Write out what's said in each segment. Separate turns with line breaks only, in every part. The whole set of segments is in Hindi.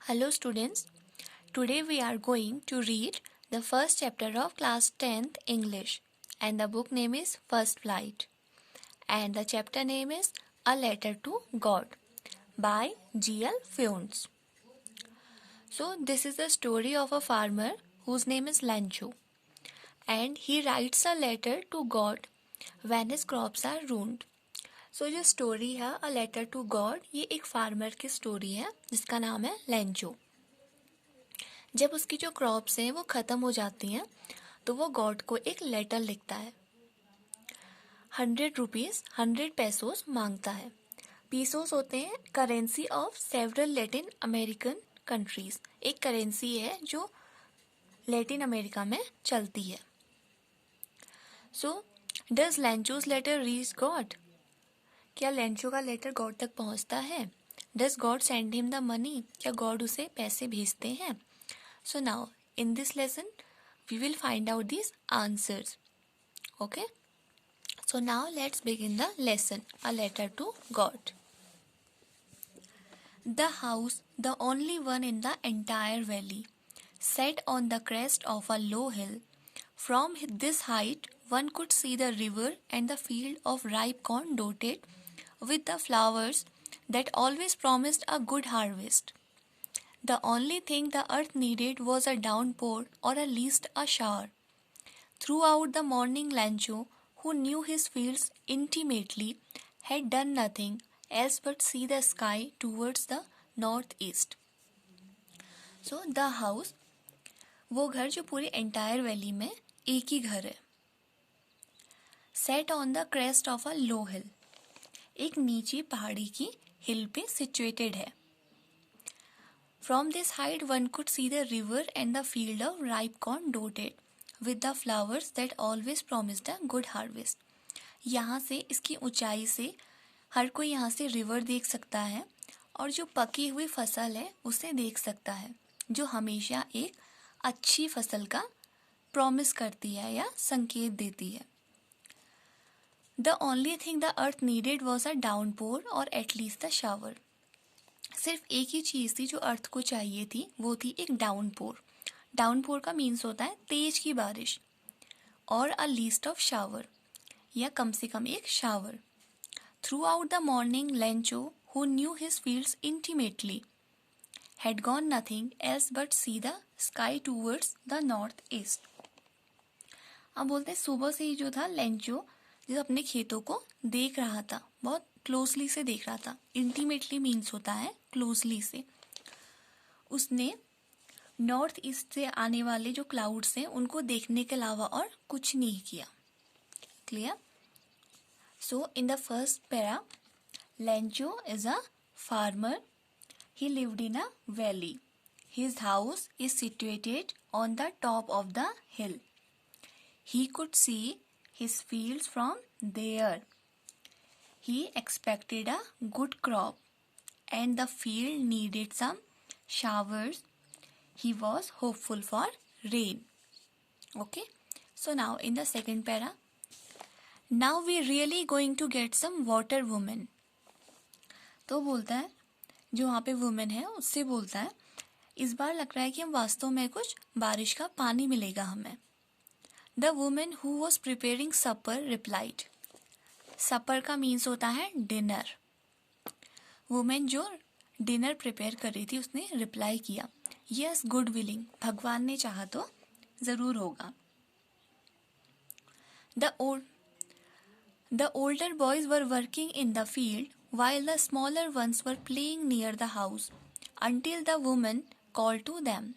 Hello students, today we are going to read the first chapter of class 10th English and the book name is First Flight and the chapter name is A Letter to God by G.L. Funes. So this is the story of a farmer whose name is Lancho and he writes a letter to God when his crops are ruined. सो जो स्टोरी है अ लेटर टू गॉड ये एक फार्मर की स्टोरी है जिसका नाम है लेंचो। जब उसकी जो क्रॉप्स हैं वो ख़त्म हो जाती हैं तो वो गॉड को एक लेटर लिखता है। 100 रुपीज़ 100 पैसोस मांगता है। पीसोस होते हैं currency of several Latin American countries, एक करेंसी है जो लैटिन अमेरिका में चलती है। So does Lencho's letter reach God? क्या लेंचो का लेटर गॉड तक पहुंचता है? Does God send him the money? क्या गॉड उसे पैसे भेजते हैं? So now in this lesson we will find out this answers. Okay, so now let's begin the lesson a letter to God. The house, the only one in the entire valley, set on the crest of a low hill. From this height, one could see the river and the field of ripe corn dotted with the flowers that always promised a good harvest. The only thing the earth needed was a downpour or at least a shower. Throughout the morning, Lancho, who knew his fields intimately, had done nothing else but see the sky towards the northeast. So, the house, वो घर जो पूरी एंटायर वैली में एक ही घर है। Set on the crest of a low hill, एक नीची पहाड़ी की हिल पे सिचुएटेड है। From this height one could see the river and the field of ripe corn dotted with the flowers that always promised a good harvest. यहाँ से, इसकी ऊंचाई से हर कोई यहाँ से रिवर देख सकता है और जो पकी हुई फसल है उसे देख सकता है जो हमेशा एक अच्छी फसल का प्रॉमिस करती है या संकेत देती है। The only thing the earth needed was a downpour और एटलीस्ट द शावर। सिर्फ एक ही चीज़ थी जो अर्थ को चाहिए थी, वो थी एक डाउनपोर। डाउनपोर का मीन्स होता है तेज की बारिश, और अ लीस्ट ऑफ शावर, या कम से कम एक shower. Through out the morning Lencho, who knew his fields intimately, had gone nothing else but see the sky towards the northeast. अब बोलते हैं सुबह से ही जो था लेंचो जो अपने खेतों को देख रहा था, बहुत क्लोजली से देख रहा था। इंटीमेटली मीन्स होता है क्लोजली से। उसने नॉर्थ ईस्ट से आने वाले जो क्लाउड्स हैं उनको देखने के अलावा और कुछ नहीं किया। Clear? So in the first para, Lencho is a farmer. He lived in a valley. His house is situated on the top of the hill. He could see his fields from there. He expected a good crop and the field needed some showers. He was hopeful for rain. Okay, so now in the second para, now we really going to get some water woman. तो बोलता है जो वहाँ पे वुमेन है उससे बोलता है इस बार लग रहा है कि हम वास्तव में कुछ बारिश का पानी मिलेगा हमें। The women who was preparing supper replied, supper का मीन्स होता है डिनर। वुमेन जो डिनर प्रिपेयर कर रही थी उसने रिप्लाई किया, यस गुड विलिंग, भगवान ने चाहा तो ज़रूर होगा। The older boys were working in the field while the smaller ones were playing near the house until the woman called to them.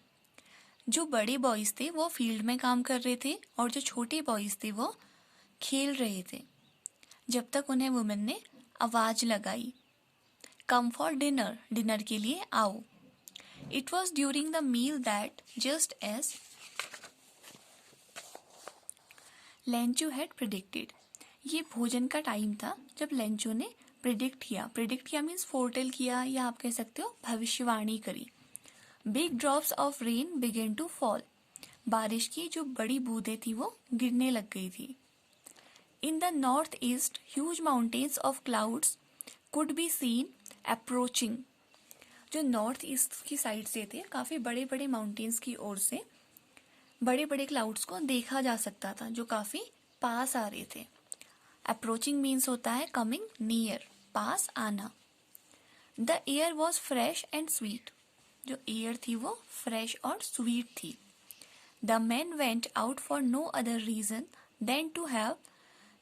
जो बड़े बॉयज थे वो फील्ड में काम कर रहे थे और जो छोटे बॉयज थे वो खेल रहे थे, जब तक उन्हें वुमेन ने आवाज लगाई, कम फॉर डिनर, डिनर के लिए आओ। It was during the meal that just as Lencho had predicted, ये भोजन का टाइम था जब लेंचो ने प्रिडिक्ट किया मीन्स फोरटेल किया, या आप कह सकते हो भविष्यवाणी करी। Big drops of rain began to fall, बारिश की जो बड़ी बूंदें थी वो गिरने लग गई थी। In the north east huge mountains of clouds could be seen approaching, जो नॉर्थ ईस्ट की साइड से थे, काफ़ी बड़े बड़े माउंटेन्स की ओर से बड़े बड़े क्लाउड्स को देखा जा सकता था जो काफ़ी पास आ रहे थे। अप्रोचिंग मीन्स होता है कमिंग नियर, पास आना। The air was fresh and sweet, जो एयर थी वो फ्रेश और स्वीट थी। The man went out for no other reason than to have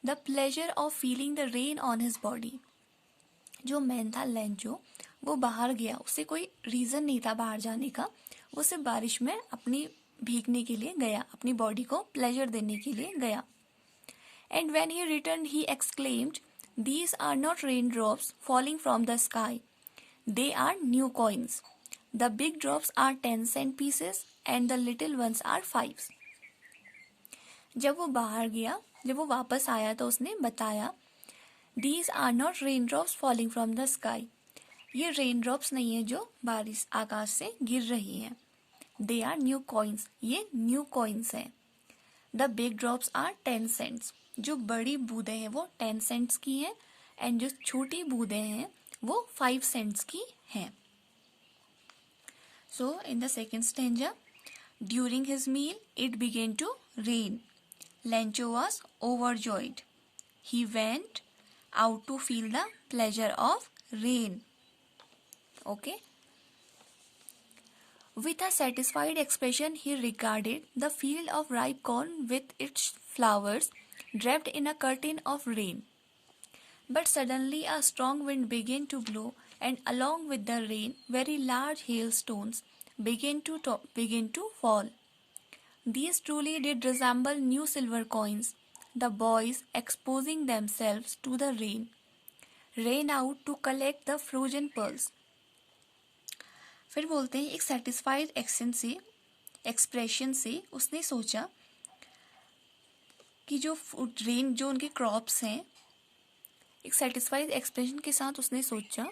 the pleasure of feeling the rain on his body. जो मैन था लेंचो, वो बाहर गया, उसे कोई रीज़न नहीं था बाहर जाने का, वो सिर्फ बारिश में अपनी भीगने के लिए गया, अपनी बॉडी को प्लेजर देने के लिए गया। And when he return he exclaimed, these are not rain drops falling from the sky, they are new coins. The big drops are 10 cent pieces and the little ones are 5। जब वो बाहर गया, जब वो वापस आया तो उसने बताया, These are not raindrops falling from the sky. ये रेनड्रॉप्स नहीं है जो बारिश आकाश से गिर रही हैं। They are new coins. ये न्यू कॉइन्स हैं। The big drops are 10 cents. जो बड़ी बूंदें हैं वो 10 cents की हैं एंड जो छोटी बूंदें हैं वो 5 cents की हैं। So in the second stanza, during his meal it began to rain. Lencho was overjoyed. He went out to feel the pleasure of rain. Okay. With a satisfied expression, he regarded the field of ripe corn with its flowers draped in a curtain of rain. But suddenly a strong wind began to blow, and along with the rain, very large hailstones began to fall. These truly did resemble new silver coins. The boys, exposing themselves to the rain, ran out to collect the frozen pearls. फिर बोलते हैं एक सेटिस्फाइड एक्सप्रेशन से उसने सोचा कि जो रेन जो उनके क्रॉप्स हैं, एक सेटिस्फाइड एक्सप्रेशन के साथ उसने सोचा